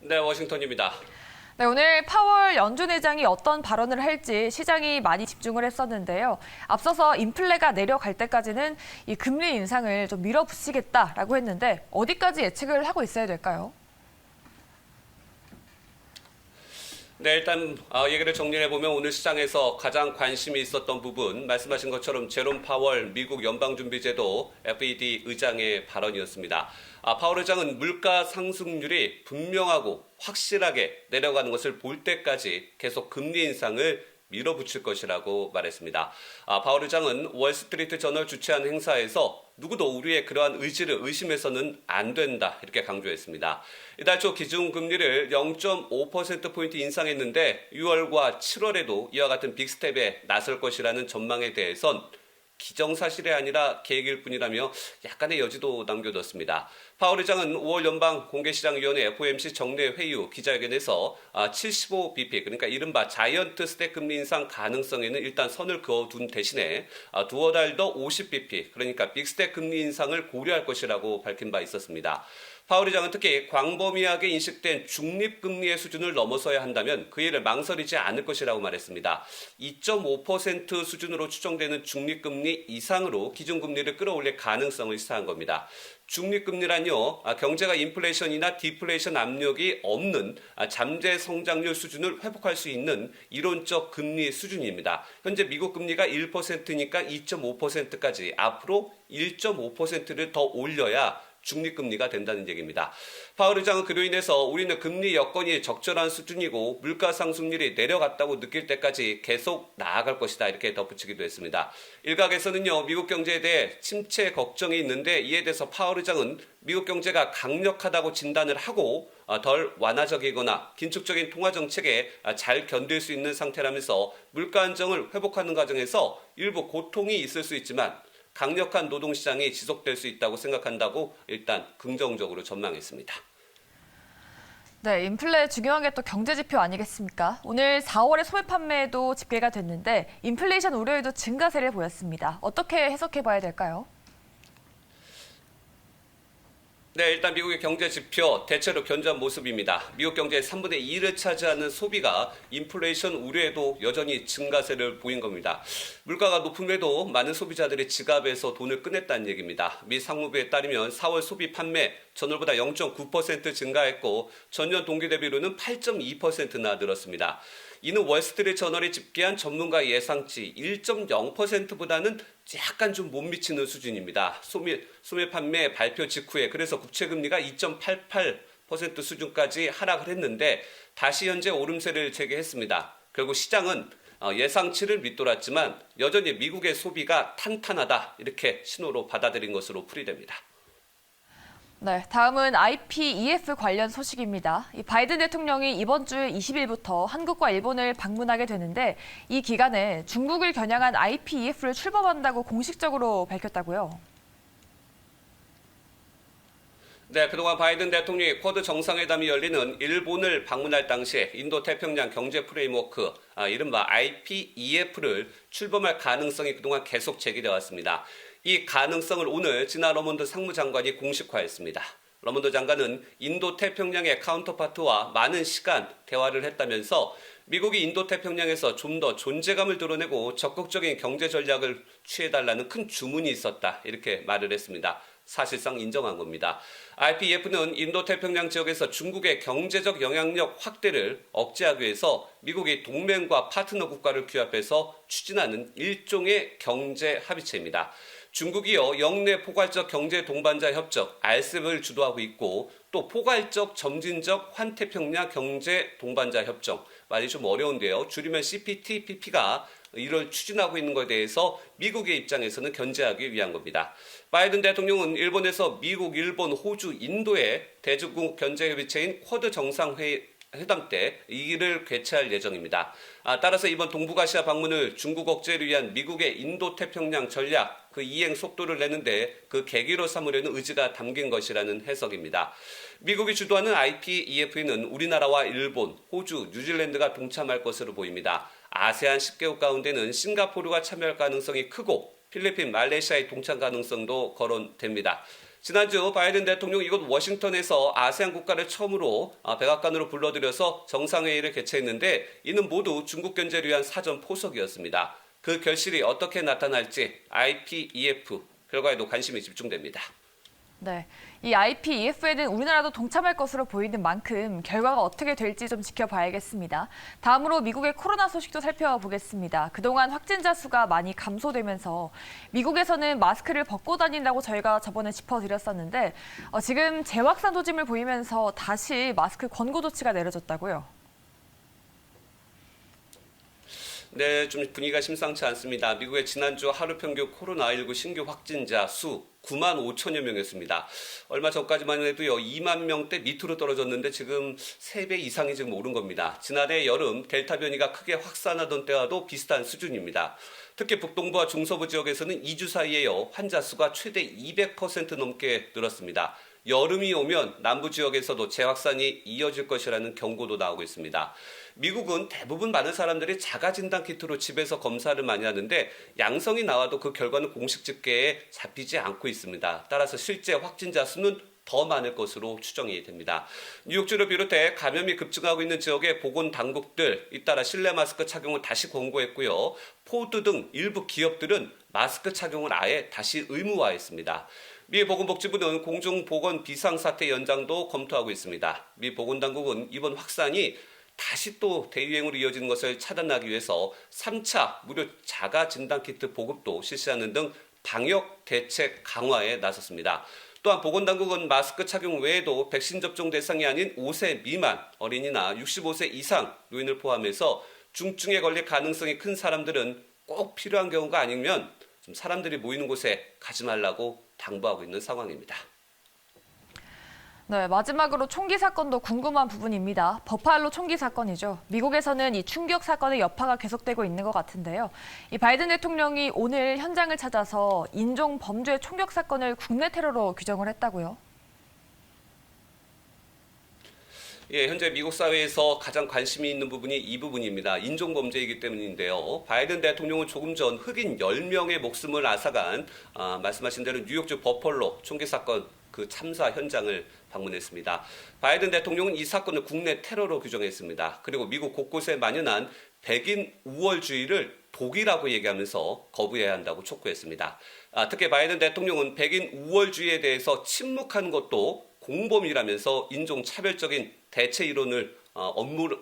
네, 워싱턴입니다. 네, 오늘 파월 연준 의장이 어떤 발언을 할지 시장이 많이 집중을 했었는데요. 앞서서 인플레가 내려갈 때까지는 이 금리 인상을 좀 밀어붙이겠다라고 했는데 어디까지 예측을 하고 있어야 될까요? 네, 일단 얘기를 정리해보면 오늘 시장에서 가장 관심이 있었던 부분, 말씀하신 것처럼 제롬 파월 미국 연방준비제도 FED 의장의 발언이었습니다. 파월 의장은 물가 상승률이 분명하고 확실하게 내려가는 것을 볼 때까지 계속 금리 인상을 밀어붙일 것이라고 말했습니다. 파월 의장은 월스트리트 저널 주최한 행사에서 누구도 우리의 그러한 의지를 의심해서는 안 된다 이렇게 강조했습니다. 이달 초 기준금리를 0.5%포인트 인상했는데 6월과 7월에도 이와 같은 빅스텝에 나설 것이라는 전망에 대해선 기정사실이 아니라 계획일 뿐이라며 약간의 여지도 남겨뒀습니다. 파월 의장은 5월 연방공개시장위원회 FOMC 정례 회의 후 기자회견에서 75bp 그러니까 이른바 자이언트 스택 금리 인상 가능성에는 일단 선을 그어둔 대신에 두어 달 더 50bp 그러니까 빅스택 금리 인상을 고려할 것이라고 밝힌 바 있었습니다. 파월 의장은 특히 광범위하게 인식된 중립금리의 수준을 넘어서야 한다면 그 일을 망설이지 않을 것이라고 말했습니다. 2.5% 수준으로 추정되는 중립금리 이상으로 기준금리를 끌어올릴 가능성을 시사한 겁니다. 중립금리란요, 경제가 인플레이션이나 디플레이션 압력이 없는 잠재 성장률 수준을 회복할 수 있는 이론적 금리 수준입니다. 현재 미국 금리가 1%니까 2.5%까지 앞으로 1.5%를 더 올려야 중립금리가 된다는 얘기입니다. 파월 의장은 그로 인해서 우리는 금리 여건이 적절한 수준이고 물가 상승률이 내려갔다고 느낄 때까지 계속 나아갈 것이다 이렇게 덧붙이기도 했습니다. 일각에서는요 미국 경제에 대해 침체 걱정이 있는데 이에 대해서 파월 의장은 미국 경제가 강력하다고 진단을 하고 덜 완화적이거나 긴축적인 통화 정책에 잘 견딜 수 있는 상태라면서 물가 안정을 회복하는 과정에서 일부 고통이 있을 수 있지만 강력한 노동시장이 지속될 수 있다고 생각한다고 일단 긍정적으로 전망했습니다. 네, 인플레 중요한 게 또 경제 지표 아니겠습니까? 오늘 4월의 소매 판매도 집계가 됐는데 인플레이션 우려에도 증가세를 보였습니다. 어떻게 해석해 봐야 될까요? 네, 일단 미국의 경제 지표 대체로 견조한 모습입니다. 미국 경제의 3분의 2를 차지하는 소비가 인플레이션 우려에도 여전히 증가세를 보인 겁니다. 물가가 높음에도 많은 소비자들이 지갑에서 돈을 꺼냈다는 얘기입니다. 미 상무부에 따르면 4월 소비 판매 전월보다 0.9% 증가했고 전년 동기 대비로는 8.2%나 늘었습니다. 이는 월스트리트 저널이 집계한 전문가 예상치 1.0%보다는 약간 좀 못 미치는 수준입니다. 소매 판매 발표 직후에 그래서 국채금리가 2.88% 수준까지 하락을 했는데 다시 현재 오름세를 재개했습니다. 결국 시장은 예상치를 밑돌았지만 여전히 미국의 소비가 탄탄하다 이렇게 신호로 받아들인 것으로 풀이됩니다. 네, 다음은 IPEF 관련 소식입니다. 이 바이든 대통령이 이번 주 20일부터 한국과 일본을 방문하게 되는데 이 기간에 중국을 겨냥한 IPEF를 출범한다고 공식적으로 밝혔다고요. 네, 그동안 바이든 대통령이 쿼드 정상회담이 열리는 일본을 방문할 당시에 인도태평양 경제 프레임워크, 이른바 IPEF를 출범할 가능성이 그동안 계속 제기되어 왔습니다. 이 가능성을 오늘 진화 러몬드 상무장관이 공식화했습니다. 러몬드 장관은 인도태평양의 카운터파트와 많은 시간 대화를 했다면서 미국이 인도태평양에서 좀 더 존재감을 드러내고 적극적인 경제 전략을 취해달라는 큰 주문이 있었다 이렇게 말을 했습니다. 사실상 인정한 겁니다. IPEF는 인도태평양 지역에서 중국의 경제적 영향력 확대를 억제하기 위해서 미국이 동맹과 파트너 국가를 규합해서 추진하는 일종의 경제 합의체입니다. 중국이요 영내 포괄적 경제 동반자 협정 RCEP을 주도하고 있고 또 포괄적 점진적 환태평양 경제 동반자 협정 말이 좀 어려운데요. 줄이면 CPTPP가 이를 추진하고 있는 것에 대해서 미국의 입장에서는 견제하기 위한 겁니다. 바이든 대통령은 일본에서 미국, 일본, 호주, 인도의 대중국 경제협의체인 쿼드 정상회담 때 이 일을 개최할 예정입니다. 따라서 이번 동북아시아 방문을 중국 억제를 위한 미국의 인도태평양 전략 그 이행 속도를 내는데 그 계기로 삼으려는 의지가 담긴 것이라는 해석입니다. 미국이 주도하는 IPEF는 우리나라와 일본, 호주, 뉴질랜드가 동참할 것으로 보입니다. 아세안 10개국 가운데는 싱가포르가 참여할 가능성이 크고 필리핀, 말레이시아의 동참 가능성도 거론됩니다. 지난주 바이든 대통령 이곳 워싱턴에서 아세안 국가를 처음으로 백악관으로 불러들여서 정상회의를 개최했는데 이는 모두 중국 견제를 위한 사전 포석이었습니다. 그 결실이 어떻게 나타날지 IPEF 결과에도 관심이 집중됩니다. 네, 이 IPEF에는 우리나라도 동참할 것으로 보이는 만큼 결과가 어떻게 될지 좀 지켜봐야겠습니다. 다음으로 미국의 코로나 소식도 살펴보겠습니다. 그동안 확진자 수가 많이 감소되면서 미국에서는 마스크를 벗고 다닌다고 저희가 저번에 짚어드렸었는데 지금 재확산 조짐을 보이면서 다시 마스크 권고 조치가 내려졌다고요. 네, 좀 분위기가 심상치 않습니다. 미국의 지난주 하루 평균 코로나19 신규 확진자 수 9만 5천여 명이었습니다. 얼마 전까지만 해도요, 2만 명대 밑으로 떨어졌는데 지금 3배 이상이 지금 오른 겁니다. 지난해 여름 델타 변이가 크게 확산하던 때와도 비슷한 수준입니다. 특히 북동부와 중서부 지역에서는 2주 사이에요, 환자 수가 최대 200% 넘게 늘었습니다. 여름이 오면 남부 지역에서도 재확산이 이어질 것이라는 경고도 나오고 있습니다. 미국은 대부분 많은 사람들이 자가진단 키트로 집에서 검사를 많이 하는데 양성이 나와도 그 결과는 공식 집계에 잡히지 않고 있습니다. 따라서 실제 확진자 수는 더 많을 것으로 추정이 됩니다. 뉴욕주를 비롯해 감염이 급증하고 있는 지역의 보건당국들 잇따라 실내 마스크 착용을 다시 권고했고요. 포드 등 일부 기업들은 마스크 착용을 아예 다시 의무화했습니다. 미 보건복지부는 공중보건 비상사태 연장도 검토하고 있습니다. 미 보건당국은 이번 확산이 다시 또 대유행으로 이어지는 것을 차단하기 위해서 3차 무료 자가진단키트 보급도 실시하는 등 방역 대책 강화에 나섰습니다. 또한 보건당국은 마스크 착용 외에도 백신 접종 대상이 아닌 5세 미만 어린이나 65세 이상 노인을 포함해서 중증에 걸릴 가능성이 큰 사람들은 꼭 필요한 경우가 아니면 좀 사람들이 모이는 곳에 가지 말라고 당부하고 있는 상황입니다. 네, 마지막으로 총기 사건도 궁금한 부분입니다. 버팔로 총기 사건이죠. 미국에서는 이 충격 사건의 여파가 계속되고 있는 것 같은데요. 이 바이든 대통령이 오늘 현장을 찾아서 인종 범죄 총격 사건을 국내 테러로 규정을 했다고요. 예, 현재 미국 사회에서 가장 관심이 있는 부분이 이 부분입니다. 인종 범죄이기 때문인데요. 바이든 대통령은 조금 전 흑인 10명의 목숨을 앗아간 말씀하신 대로 뉴욕주 버펄로 총기 사건 그 참사 현장을 방문했습니다. 바이든 대통령은 이 사건을 국내 테러로 규정했습니다. 그리고 미국 곳곳에 만연한 백인 우월주의를 독이라고 얘기하면서 거부해야 한다고 촉구했습니다. 특히 바이든 대통령은 백인 우월주의에 대해서 침묵하는 것도 공범이라면서 인종차별적인 대체 이론을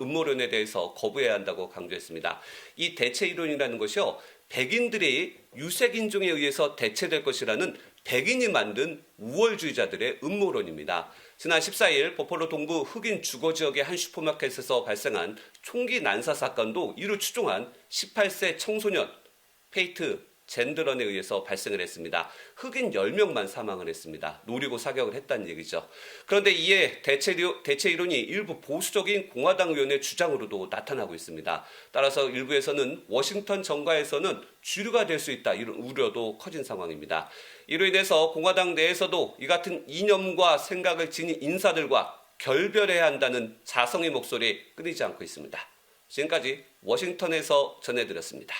음모론에 대해서 거부해야 한다고 강조했습니다. 이 대체 이론이라는 것이요, 백인들이 유색인종에 의해서 대체될 것이라는 백인이 만든 우월주의자들의 음모론입니다. 지난 14일 버펄로 동부 흑인 주거 지역의 한 슈퍼마켓에서 발생한 총기 난사 사건도 이를 추종한 18세 청소년 페이트 젠드런에 의해서 발생을 했습니다. 흑인 10명만 사망을 했습니다. 노리고 사격을 했다는 얘기죠. 그런데 이에 대체 이론이 일부 보수적인 공화당 의원의 주장으로도 나타나고 있습니다. 따라서 일부에서는 워싱턴 정가에서는 주류가 될 수 있다, 이런 우려도 커진 상황입니다. 이로 인해서 공화당 내에서도 이 같은 이념과 생각을 지닌 인사들과 결별해야 한다는 자성의 목소리 끊이지 않고 있습니다. 지금까지 워싱턴에서 전해드렸습니다.